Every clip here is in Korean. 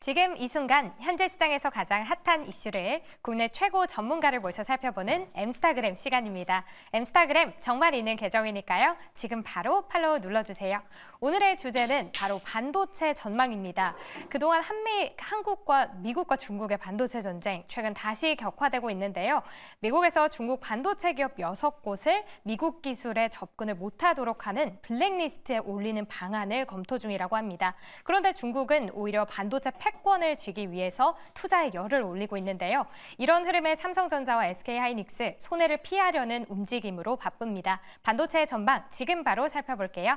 지금 이 순간 현재 시장에서 가장 핫한 이슈를 국내 최고 전문가를 모셔 살펴보는 엠스타그램 시간입니다. 엠스타그램 정말 있는 계정이니까요. 지금 바로 팔로우 눌러주세요. 오늘의 주제는 바로 반도체 전망입니다. 그동안 한국과 미국과 중국의 반도체 전쟁 최근 다시 격화되고 있는데요. 미국에서 중국 반도체 기업 6곳을 미국 기술에 접근을 못하도록 하는 블랙리스트에 올리는 방안을 검토 중이라고 합니다. 그런데 중국은 오히려 반도체 패권을 쥐기 위해서 투자에 열을 올리고 있는데요. 이런 흐름에 삼성전자와 SK하이닉스 손해를 피하려는 움직임으로 바쁩니다. 반도체의 전망 지금 바로 살펴볼게요.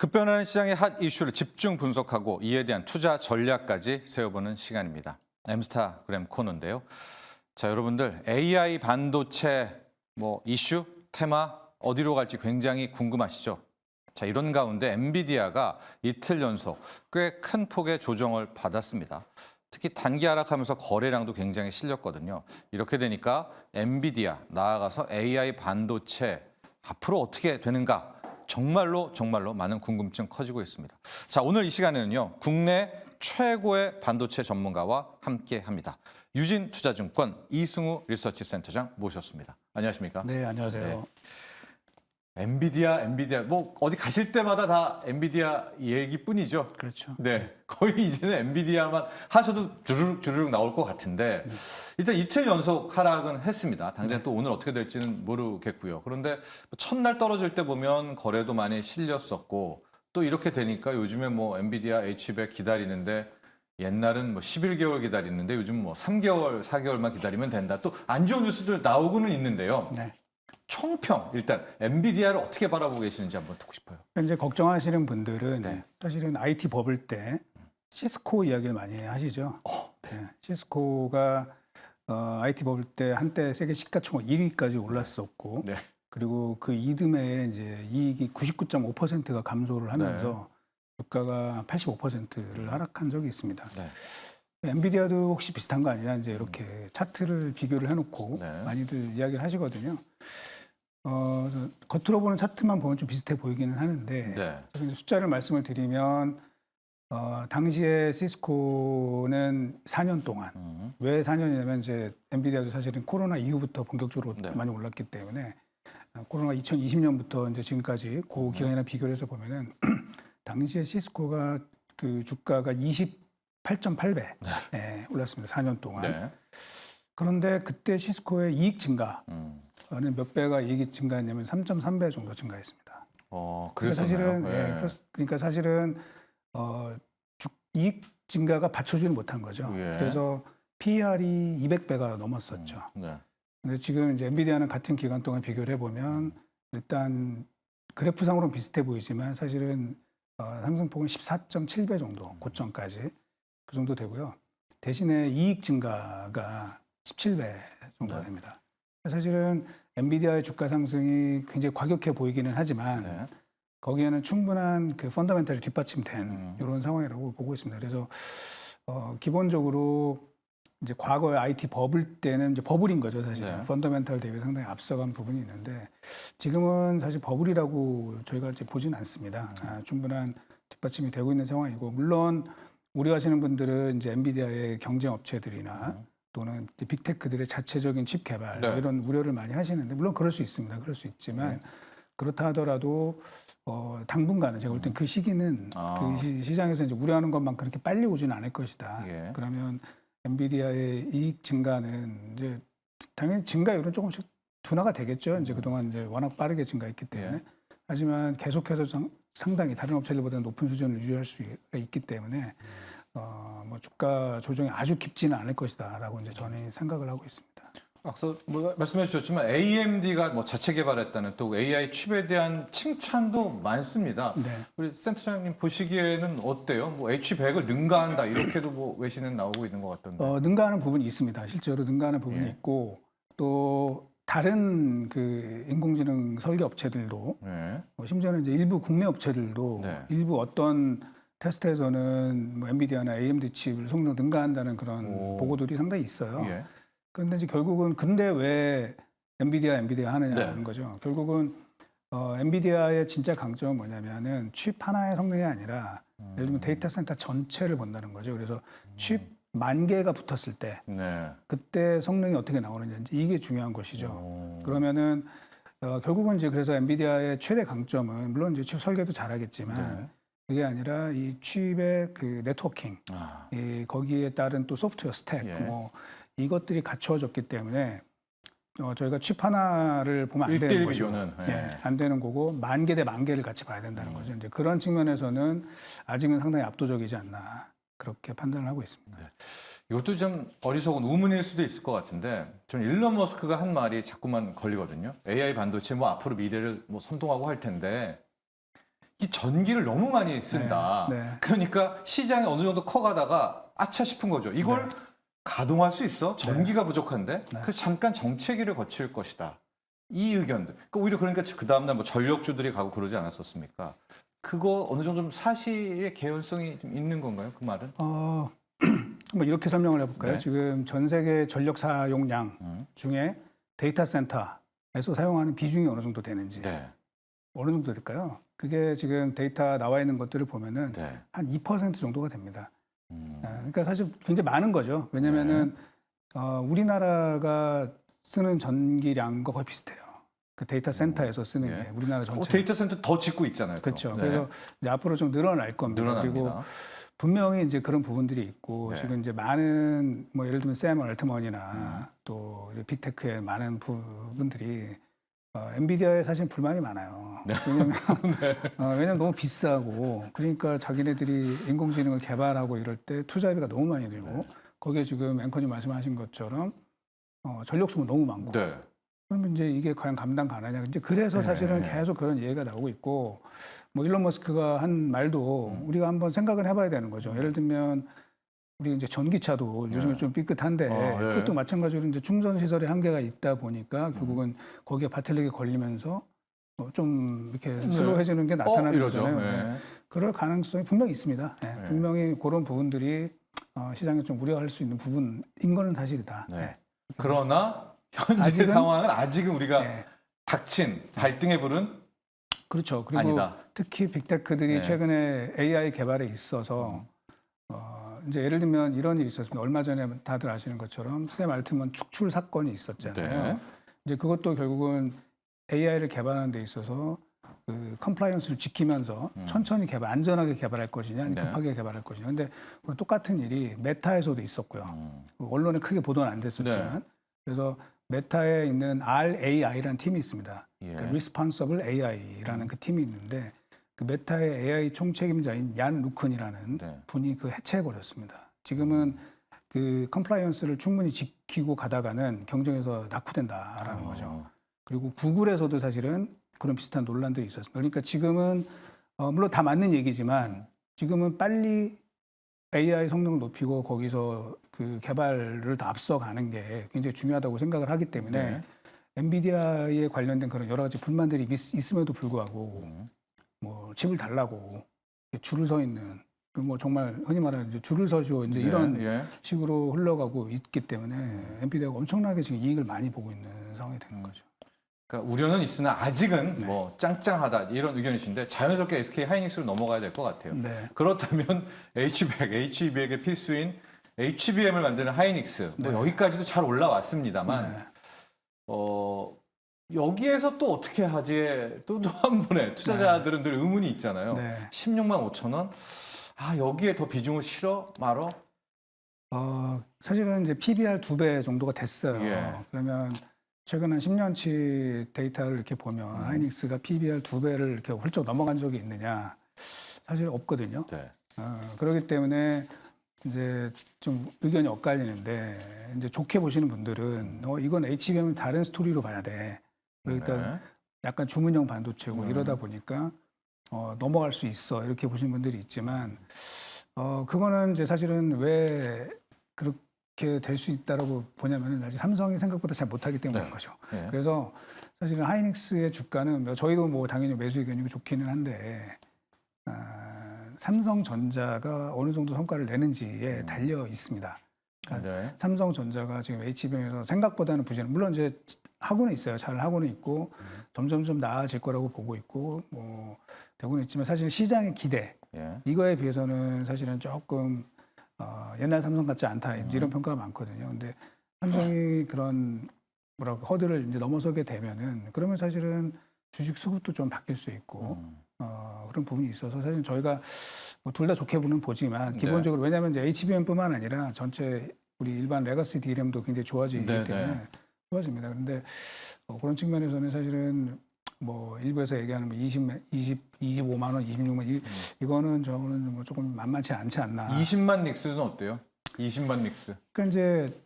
급변하는 시장의 핫 이슈를 집중 분석하고 이에 대한 투자 전략까지 세워보는 시간입니다. 엠스타그램 코너인데요. 자, 여러분들 AI 반도체 이슈, 테마 어디로 갈지 굉장히 궁금하시죠? 자, 이런 가운데 엔비디아가 이틀 연속 꽤 큰 폭의 조정을 받았습니다. 특히 단기 하락하면서 거래량도 굉장히 실렸거든요. 이렇게 되니까 엔비디아, 나아가서 AI 반도체 앞으로 어떻게 되는가? 정말로 많은 궁금증 커지고 있습니다. 자, 오늘 이 시간에는요. 국내 최고의 반도체 전문가와 함께합니다. 유진투자증권 이승우 리서치 센터장 모셨습니다. 안녕하십니까? 네, 안녕하세요. 네. 엔비디아 어디 가실 때마다 다 엔비디아 얘기뿐이죠. 그렇죠. 네, 거의 이제는 엔비디아만 하셔도 주르륵 나올 것 같은데 일단 이틀 연속 하락은 했습니다. 당장 또 오늘 어떻게 될지는 모르겠고요. 그런데 첫날 떨어질 때 보면 거래도 많이 실렸었고 또 이렇게 되니까 요즘에 엔비디아 H100 기다리는데 옛날은 11개월 기다리는데 요즘 3개월, 4개월만 기다리면 된다. 또 안 좋은 뉴스들 나오고는 있는데요. 네. 총평 일단 엔비디아를 어떻게 바라보고 계시는지 한번 듣고 싶어요. 이제 걱정하시는 분들은 네. 사실은 IT 버블 때 시스코 이야기를 많이 하시죠. 네. 시스코가 IT 버블 때 한때 세계 시가총액 1위까지 올랐었고, 네. 그리고 그 이듬해에 이제 이익이 99.5%가 감소를 하면서 주가가 85%를 하락한 적이 있습니다. 네. 엔비디아도 혹시 비슷한 거 아니냐 이제 이렇게 차트를 비교를 해놓고 많이들 이야기를 하시거든요. 겉으로 보는 차트만 보면 좀 비슷해 보이기는 하는데 숫자를 말씀을 드리면 당시에 시스코는 4년 동안 왜 4년이냐면 이제 엔비디아도 사실은 코로나 이후부터 본격적으로 많이 올랐기 때문에 코로나 2020년부터 이제 지금까지 그 기간이랑 비교를 해서 보면은 당시에 시스코가 그 주가가 28.8배 올랐습니다. 4년 동안. 그런데 그때 시스코의 이익 증가는 몇 배가 이익이 증가했냐면 3.3배 정도 증가했습니다. 그래서 그러니까 사실은 이익 증가가 받쳐주지 못한 거죠. 그래서 PER이 200배가 넘었었죠. 근데 지금 이제 엔비디아는 같은 기간 동안 비교를 해보면 일단 그래프상으로는 비슷해 보이지만 사실은 상승폭은 14.7배 정도 고점까지 그 정도 되고요. 대신에 이익 증가가 17배 정도 됩니다. 사실은 엔비디아의 주가 상승이 굉장히 과격해 보이기는 하지만 거기에는 충분한 그 펀더멘털이 뒷받침된 이런 상황이라고 보고 있습니다. 그래서 기본적으로 이제 과거의 IT 버블 때는 이제 버블인 거죠, 사실은. 펀더멘털 대비 상당히 앞서간 부분이 있는데 지금은 사실 버블이라고 저희가 이제 보진 않습니다. 충분한 뒷받침이 되고 있는 상황이고 물론 우려하시는 분들은 이제 엔비디아의 경쟁 업체들이나 또는 빅테크들의 자체적인 칩 개발 이런 우려를 많이 하시는데 물론 그럴 수 있습니다. 그럴 수 있지만 그렇다 하더라도 당분간은 제가 볼 땐 그 시기는 그 시장에서 이제 우려하는 것만 그렇게 빨리 오지는 않을 것이다. 그러면 엔비디아의 이익 증가는 이제 당연히 증가율은 조금씩 둔화가 되겠죠. 이제 그동안 이제 워낙 빠르게 증가했기 때문에. 하지만 계속해서 상당히 다른 업체들보다 높은 수준을 유지할 수가 있기 때문에 주가 조정이 아주 깊지는 않을 것이다라고 이제 저는 생각을 하고 있습니다. 앞서 말씀해 주셨지만 AMD가 자체 개발했다는 또 AI 칩에 대한 칭찬도 많습니다. 우리 센터장님 보시기에는 어때요? H100을 능가한다 이렇게도 외신은 나오고 있는 것 같던데. 능가하는 부분이 있습니다. 실제로 능가하는 부분이 있고 또 다른 그 인공지능 설계 업체들도 심지어는 이제 일부 국내 업체들도 일부 어떤 테스트에서는 뭐 엔비디아나 AMD 칩을 성능 능가한다는 그런 오. 보고들이 상당히 있어요. 예. 그런데 이제 결국은 근데 왜 엔비디아 하느냐는 네. 거죠. 결국은 엔비디아의 진짜 강점은 뭐냐면은 칩 하나의 성능이 아니라 예를 들면 데이터 센터 전체를 본다는 거죠. 그래서 칩 10,000개가 붙었을 때 네. 그때 성능이 어떻게 나오느냐인지 이게 중요한 것이죠. 오. 그러면은 결국은 이제 그래서 엔비디아의 최대 강점은 물론 이제 칩 설계도 잘하겠지만 네. 그게 아니라 이 칩의 그 네트워킹, 아. 거기에 따른 또 소프트웨어 스택, 예. 뭐 이것들이 갖춰졌기 때문에 저희가 칩 하나를 보면 안 1:1 되는 거죠. 비교는, 예, 안 되는 거고 10,000개 대 10,000개를 같이 봐야 된다는 거죠. 이제 그런 측면에서는 아직은 상당히 압도적이지 않나 그렇게 판단을 하고 있습니다. 이것도 좀 어리석은 우문일 수도 있을 것 같은데 저는 일론 머스크가 한 말이 자꾸만 걸리거든요. AI 반도체 뭐 앞으로 미래를 뭐 선동하고 할 텐데 이 전기를 너무 많이 쓴다. 네, 네. 그러니까 시장이 어느 정도 커가다가 아차 싶은 거죠. 이걸 가동할 수 있어? 전기가 부족한데? 그래서 잠깐 정체기를 거칠 것이다. 이 의견들. 그러니까 오히려 그러니까 그 다음날 뭐 전력주들이 가고 그러지 않았었습니까? 그거 어느 정도 좀 사실의 개연성이 좀 있는 건가요? 그 말은? 뭐 이렇게 설명을 해볼까요? 네. 지금 전 세계 전력 사용량 중에 데이터 센터에서 사용하는 비중이 어느 정도 되는지 네. 어느 정도 될까요? 그게 지금 데이터 나와 있는 것들을 보면은 네. 한 2% 정도가 됩니다. 음. 그러니까 사실 굉장히 많은 거죠. 왜냐면은 우리나라가 쓰는 전기량과 거의 비슷해요. 그 데이터 센터에서 쓰는 예. 게 우리나라 전체. 데이터 센터 더 짓고 있잖아요. 또. 그렇죠. 네. 그래서 이제 앞으로 좀 늘어날 겁니다. 늘어납니다. 그리고 분명히 이제 그런 부분들이 있고 네. 지금 이제 많은 뭐 예를 들면 샘 얼트먼이나 또 빅테크의 많은 부분들이 엔비디아에 사실 불만이 많아요. 네. 왜냐면 너무 비싸고 그러니까 자기네들이 인공지능을 개발하고 이럴 때 투자비가 너무 많이 들고 거기에 지금 앵커님 말씀하신 것처럼 전력 소모 너무 많고 네. 그러면 이제 이게 과연 감당 가능하냐. 이제 그래서 사실은 계속 그런 얘기가 나오고 있고 뭐 일론 머스크가 한 말도 우리가 한번 생각을 해봐야 되는 거죠. 예를 들면 우리 이제 전기차도 요즘에 좀 삐끗한데 그것도 마찬가지로 이제 충전 시설에 한계가 있다 보니까 결국은 거기에 바틀렉이 걸리면서 좀 이렇게 슬로해지는 게 나타나는 이러죠. 거잖아요. 네. 네. 그럴 가능성이 분명히 있습니다. 네. 분명히 그런 부분들이 시장에 좀 우려할 수 있는 부분인 거는 사실이다. 네. 네. 그러나 현재 아직은- 상황은 아직은 우리가 네. 닥친 발등의 불은 그렇죠. 그리고 아니다. 특히 빅테크들이 네. 최근에 AI 개발에 있어서 이제 예를 들면 이런 일이 있었습니다. 얼마 전에 다들 아시는 것처럼 샘 알트먼 축출 사건이 있었잖아요. 네. 이제 그것도 결국은 AI를 개발하는 데 있어서 그 컴플라이언스를 지키면서 천천히 안전하게 개발할 것이냐, 네. 급하게 개발할 것이냐. 근데 똑같은 일이 메타에서도 있었고요. 언론에 크게 보도는 안 됐었지만 네. 그래서 메타에 있는 RAI라는 팀이 있습니다. 예. 그 Responsible AI라는 그 팀이 있는데 그 메타의 AI 총책임자인 얀 루큰이라는 네. 분이 그 해체해 버렸습니다. 지금은 그 컴플라이언스를 충분히 지키고 가다가는 경쟁에서 낙후된다라는 거죠. 그리고 구글에서도 사실은 그런 비슷한 논란들이 있었습니다. 그러니까 지금은 물론 다 맞는 얘기지만 지금은 빨리 AI 성능을 높이고 거기서 그 개발을 더 앞서가는 게 굉장히 중요하다고 생각을 하기 때문에 네. 엔비디아에 관련된 그런 여러 가지 불만들이 있음에도 불구하고 뭐 칩을 달라고 줄을 서 있는 그 뭐 정말 흔히 말하는 이제 줄을 서시오 이제 이런 예. 식으로 흘러가고 있기 때문에 엔비디아가 엄청나게 지금 이익을 많이 보고 있는 상황이 되는 거죠. 그러니까 우려는 있으나 아직은 뭐 짱짱하다 이런 의견이신데 자연스럽게 SK 하이닉스로 넘어가야 될 것 같아요. 네. 그렇다면 HBEC의 필수인 HBM을 만드는 하이닉스 뭐 여기까지도 잘 올라왔습니다만 네. 여기에서 또 어떻게 하지? 또 한 번에 투자자들은 늘 의문이 있잖아요. 네. 16만 5천 원? 여기에 더 비중을 실어 말어? 사실은 이제 PBR 2배 정도가 됐어요. 예. 그러면 최근 한 10년치 데이터를 이렇게 보면 하이닉스가 PBR 2배를 이렇게 훌쩍 넘어간 적이 있느냐? 사실 없거든요. 네. 그렇기 때문에 이제 좀 의견이 엇갈리는데 이제 좋게 보시는 분들은 이건 HBM은 다른 스토리로 봐야 돼. 그러니까 네. 약간 주문형 반도체고 이러다 보니까 넘어갈 수 있어 이렇게 보시는 분들이 있지만 그거는 이제 사실은 왜 그렇게 될 수 있다라고 보냐면은 아직 삼성이 생각보다 잘 못하기 때문인 네. 거죠. 네. 그래서 사실은 하이닉스의 주가는 저희도 뭐 당연히 매수 의견이고 좋기는 한데 삼성전자가 어느 정도 성과를 내는지에 달려 있습니다. 그러니까 네. 삼성전자가 지금 HBM에서 생각보다는 부진을 물론 이제 하고는 있어요. 잘 하고는 있고 점점 좀 나아질 거라고 보고 있고 뭐 되고는 있지만 사실 시장의 기대 예. 이거에 비해서는 사실은 조금 옛날 삼성 같지 않다 이런 평가가 많거든요. 근데 삼성이 그런 뭐라고 허들을 이제 넘어서게 되면은 그러면 사실은 주식 수급도 좀 바뀔 수 있고 그런 부분이 있어서 사실 저희가 뭐 둘 다 좋게 보지만 네. 기본적으로 왜냐하면 이제 HBM뿐만 아니라 전체 우리 일반 레거시 DRAM도 굉장히 좋아지기 네, 때문에 네. 좋아집니다. 그런데 그런 측면에서는 사실은 뭐 일부에서 얘기하는 뭐 25만 원, 26만 이거는 저는 뭐 조금 만만치 않지 않나. 20만 닉스는 어때요? 20만 닉스. 그러니까 이제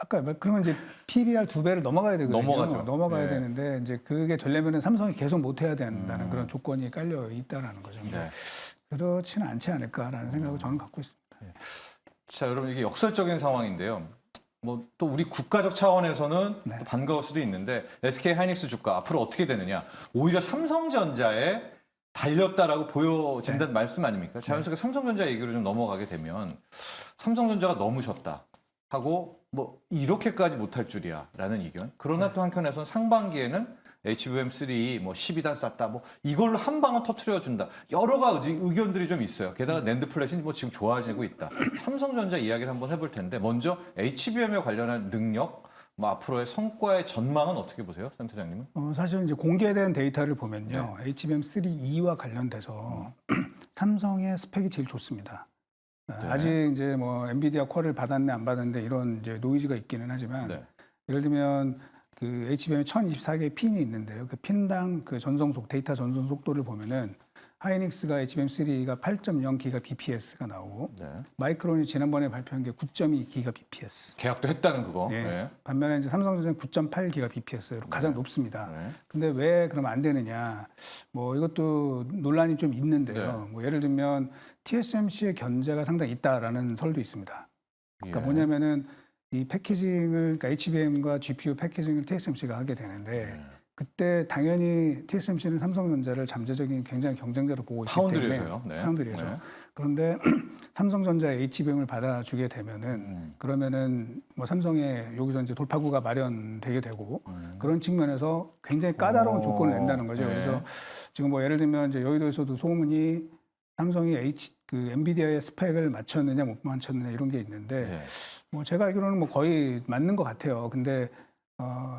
아까 그러면 이제 PBR 2배를 넘어가야 되거든요. 넘어가죠. 넘어가야 네. 되는데 이제 그게 되려면은 삼성이 계속 못 해야 된다는 그런 조건이 깔려 있다라는 거죠. 네. 그렇지는 않지 않을까라는 생각을 저는 갖고 있습니다. 자, 여러분 이게 역설적인 상황인데요. 뭐 또 우리 국가적 차원에서는 네. 또 반가울 수도 있는데 SK 하이닉스 주가 앞으로 어떻게 되느냐? 오히려 삼성전자에 달렸다라고 보여진다는 말씀 아닙니까? 자연스럽게 삼성전자 얘기로 좀 넘어가게 되면 삼성전자가 너무 졌다 하고 뭐 이렇게까지 못할 줄이야라는 의견. 그러나 또 한편에서는 상반기에는 HBM3 뭐 12단 쌌다 뭐 이걸로 한 방은 터트려 준다. 여러 가지 의견들이 좀 있어요. 게다가 낸드 플랫이 뭐 지금 좋아지고 있다. 삼성전자 이야기를 한번 해볼 텐데 먼저 HBM에 관련한 능력, 뭐 앞으로의 성과의 전망은 어떻게 보세요, 센터장님은? 사실 이제 공개된 데이터를 보면요, HBM3E와 관련돼서 삼성의 스펙이 제일 좋습니다. 아직 이제 뭐 엔비디아 퀄을 받았네 안 받았는데 이런 이제 노이즈가 있기는 하지만 네. 예를 들면 그 HBM에 1024개의 핀이 있는데요. 그 핀당 그 데이터 전송 속도를 보면은 하이닉스가 HBM3가 8.0 기가 bps가 나오고 네. 마이크론이 지난번에 발표한 게 9.2 기가 bps. 계약도 했다는 그거. 예. 네. 반면에 이제 삼성전자는 9.8 기가 bps로 가장 높습니다. 네. 근데 왜 그러면 안 되느냐? 뭐 이것도 논란이 좀 있는데요. 네. 뭐 예를 들면 TSMC의 견제가 상당히 있다라는 설도 있습니다. 그러니까 예. 뭐냐면은 이 패키징을 그러니까 HBM과 GPU 패키징을 TSMC가 하게 되는데 네. 그때 당연히 TSMC는 삼성전자를 잠재적인 굉장히 경쟁자로 보고 있기 파운드리에서요. 때문에 네. 파운드리에서 네. 그런데 삼성전자의 HBM을 받아주게 되면은 그러면은 뭐 삼성의 여기서 이제 돌파구가 마련되게 되고 그런 측면에서 굉장히 까다로운 조건을 낸다는 거죠. 네. 그래서 지금 뭐 예를 들면 이제 여의도에서도 소문이 삼성이 엔비디아의 스펙을 맞췄느냐 못 맞췄느냐 이런 게 있는데 네. 뭐 제가 알기로는 뭐 거의 맞는 것 같아요. 근데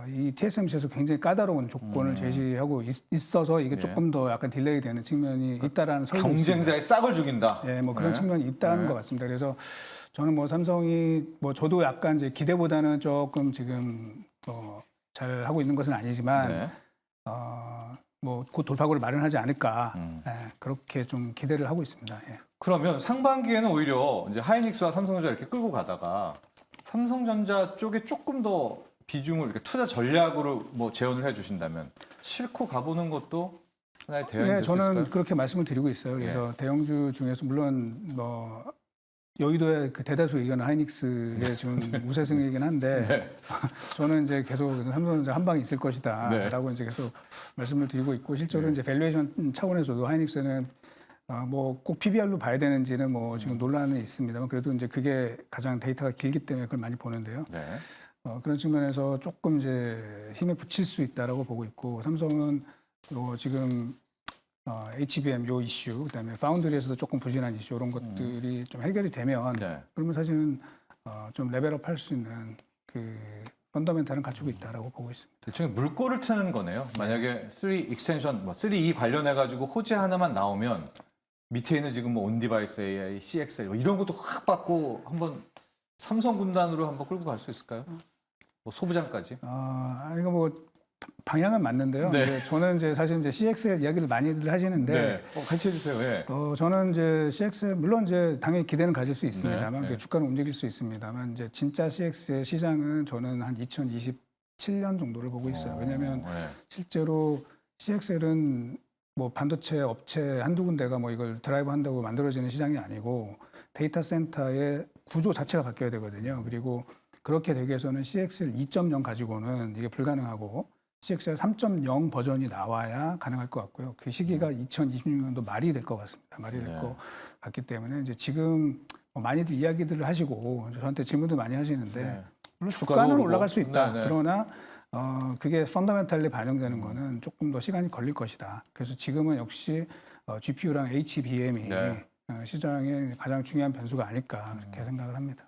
이 TSMC에서 굉장히 까다로운 조건을 제시하고 있어서 이게 예. 조금 더 약간 딜레이 되는 측면이 있다라는 설도 있습니다. 경쟁자의 싹을 죽인다. 예, 뭐 그런 네. 측면이 있다는 것 같습니다. 그래서 저는 뭐 삼성이 뭐 저도 약간 이제 기대보다는 조금 지금 잘 하고 있는 것은 아니지만 네. 뭐 곧 돌파구를 마련하지 않을까 그렇게 좀 기대를 하고 있습니다. 예. 그러면 상반기에는 오히려 이제 하이닉스와 삼성전자 이렇게 끌고 가다가 삼성전자 쪽에 조금 더 비중을 이렇게 투자 전략으로 뭐 제언을 해주신다면 싫고 가보는 것도 하나의 대안이 네, 될 수 있을까요? 저는 그렇게 말씀을 드리고 있어요. 그래서 대형주 중에서 물론 뭐 여의도의 그 대다수 의견은 하이닉스의 지금 우세승이긴 한데 네. 저는 이제 계속 삼성전자 한 방이 있을 네. 것이다라고 이제 계속 말씀을 드리고 있고 실제로 이제 밸류에이션 차원에서도 하이닉스는 뭐 꼭 PBR로 봐야 되는지는 뭐 지금 논란이 있습니다만 그래도 이제 그게 가장 데이터가 길기 때문에 그걸 많이 보는데요. 네. 그런 측면에서 조금 이제 힘에 붙일 수 있다라고 보고 있고 삼성은 지금 HBM 요 이슈 그다음에 파운드리에서도 조금 부진한 이슈 이런 것들이 좀 해결이 되면 네. 그러면 사실은 좀 레벨업 할 수 있는 그 펀더멘탈은 갖추고 있다라고 보고 있습니다. 일종의 물꼬를 트는 거네요. 만약에 3 익스텐션, 뭐 3E 관련해가지고 호재 하나만 나오면 밑에 있는 지금 뭐 온디바이스 AI, CXL 뭐 이런 것도 확 받고 한번 삼성 군단으로 한번 끌고 갈 수 있을까요? 뭐 소부장까지. 이거 뭐 방향은 맞는데요. 네. 이제 저는 이제 사실 이제 CXL 이야기를 많이들 하시는데 네. 같이 해주세요. 예. 저는 이제 CXL 물론 이제 당연히 기대는 가질 수 있습니다만 네. 주가는 움직일 수 있습니다만 이제 진짜 CXL 시장은 저는 한 2027년 정도를 보고 있어요. 왜냐하면 네. 실제로 CXL은 뭐 반도체 업체 한두 군데가 뭐 이걸 드라이브 한다고 만들어지는 시장이 아니고 데이터 센터의 구조 자체가 바뀌어야 되거든요. 그리고 그렇게 되기 위해서는 CXL 2.0 가지고는 이게 불가능하고 CXR 3.0 버전이 나와야 가능할 것 같고요. 그 시기가 2026년도 말이 될 것 같습니다. 말이 될 것 같기 때문에 이제 지금 뭐 많이들 이야기들을 하시고 저한테 질문도 많이 하시는데 물론 주가는 오르고. 올라갈 수 있다. 네네. 그러나 그게 펀더멘탈리 반영되는 거는 조금 더 시간이 걸릴 것이다. 그래서 지금은 역시 GPU랑 HBM이 시장의 가장 중요한 변수가 아닐까 그렇게 생각을 합니다.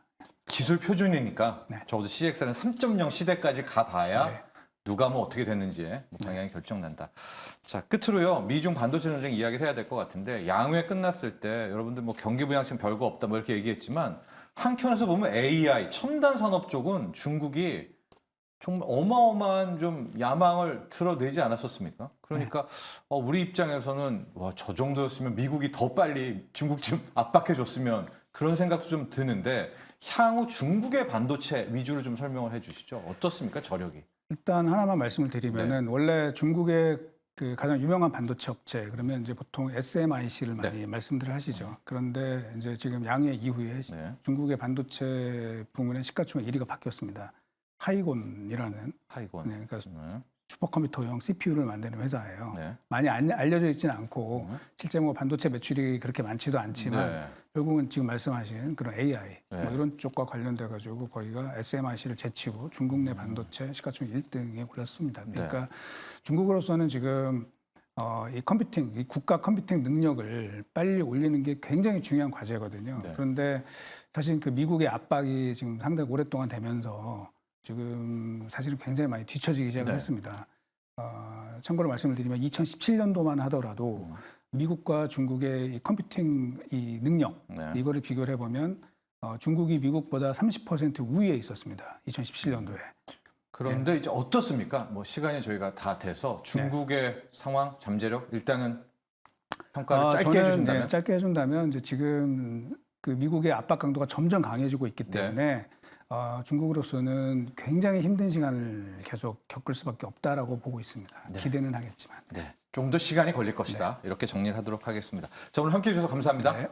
기술 표준이니까 네. 적어도 CXR은 3.0 시대까지 가봐야 네. 누가 뭐 어떻게 됐는지에 뭐 방향이 결정난다. 자, 끝으로요. 미중 반도체 전쟁 이야기를 해야 될 것 같은데 양회 끝났을 때 여러분들 뭐 경기 부양책 별거 없다 뭐 이렇게 얘기했지만 한켠에서 보면 AI 첨단 산업 쪽은 중국이 정말 어마어마한 좀 야망을 드러내지 않았었습니까? 그러니까 우리 입장에서는 와, 저 정도였으면 미국이 더 빨리 중국 좀 압박해 줬으면 그런 생각도 좀 드는데 향후 중국의 반도체 위주로 좀 설명을 해 주시죠. 어떻습니까? 저력이. 일단 하나만 말씀을 드리면은 원래 중국의 그 가장 유명한 반도체 업체 그러면 이제 보통 SMIC를 많이 말씀들을 하시죠. 그런데 이제 지금 양해 이후에 중국의 반도체 부문의 시가총액 1위가 바뀌었습니다. 하이곤이라는 하이곤. 네, 그러니까 슈퍼컴퓨터용 CPU를 만드는 회사예요. 많이 알려져 있지는 않고 실제 뭐 반도체 매출이 그렇게 많지도 않지만 결국은 지금 말씀하신 그런 AI 뭐 이런 쪽과 관련돼 가지고 거기가 SMIC를 제치고 중국 내 반도체 시가총액 1등에 올랐습니다. 그러니까 중국으로서는 지금 이 컴퓨팅, 이 국가 컴퓨팅 능력을 빨리 올리는 게 굉장히 중요한 과제거든요. 그런데 사실 그 미국의 압박이 지금 상당히 오랫동안 되면서 지금 사실은 굉장히 많이 뒤처지기 시작을 했습니다. 참고로 말씀을 드리면 2017년도만 하더라도 미국과 중국의 이 컴퓨팅 이 능력 이거를 비교를 해보면 중국이 미국보다 30% 우위에 있었습니다. 2017년도에. 그런데 이제 어떻습니까? 뭐 시간이 저희가 다 돼서 중국의 상황, 잠재력 일단은 평가를 짧게 해주신다면 짧게 해준다면 이제 지금 그 미국의 압박 강도가 점점 강해지고 있기 때문에 중국으로서는 굉장히 힘든 시간을 계속 겪을 수밖에 없다라고 보고 있습니다. 기대는 하겠지만. 좀 더 시간이 걸릴 것이다. 이렇게 정리를 하도록 하겠습니다. 자, 오늘 함께해 주셔서 감사합니다.